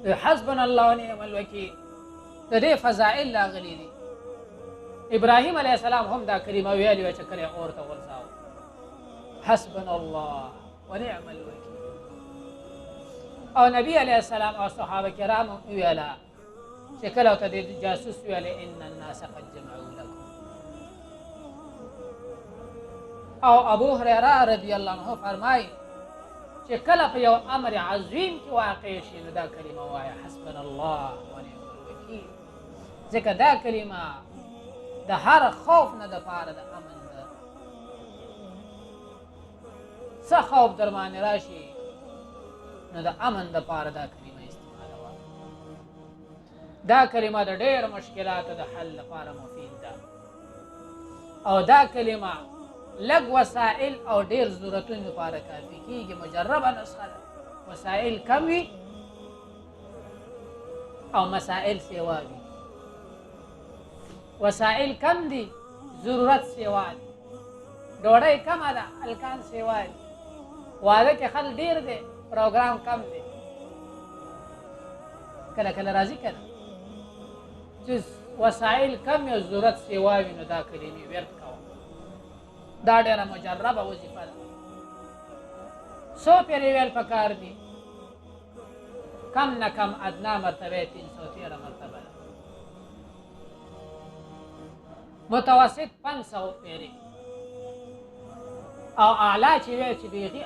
حسبنا الله ونعم الوکیل د دې فضائل راغلي دي. ابراهیم علیه السلام هم دا کلمه ویلې وه چې کله یې اور ته غورځاوه، حسبنا الله ونعم الوکیل. او نبی علیه السلام او صحابه کرام هم ویله چې کله ورته د جاسوس ویلې ان الناس قد جمعوا لكم. او ابو هریره رضی الله عنه فرمایي چې کله په یو امر عظیم کې واقع شي نو دا کلمه وایه حسبنا الله ونعم الوکیل، ځکه دا کلمه د هر خوف نه دپاره د امن ده. څه خوف در باندې راشي نو د امن دپاره دا کلمه استعمالوه. دا کلمه د ډېر مشکلاتو د حل لپاره مفید ده. او دا کلمه لږ وسایل او ډېر ضرورتونو لپاره کافي کېږي. مجربه نسخه ده، وسایل کم وي او مسائل سیوا وي. وسایل کم دي، ضرورت سیوا دي. ډوډۍ کمه ده، هلکان سیوا دي. واده کې خلک ډېر دی، پروګرام کم دی. کله کله راځي که نه چې وسایل کم یا ضرورت سیوا وي نو دا کلمې ورد کوه. دا ډېره مجربه وظیفه ده. څو پېرې ویل پکار دي؟ کم نه کم ادنا مرتبه 313 مرتبه ده، متوسط 500 پېرې، او اعلی چې ویل چې بیخي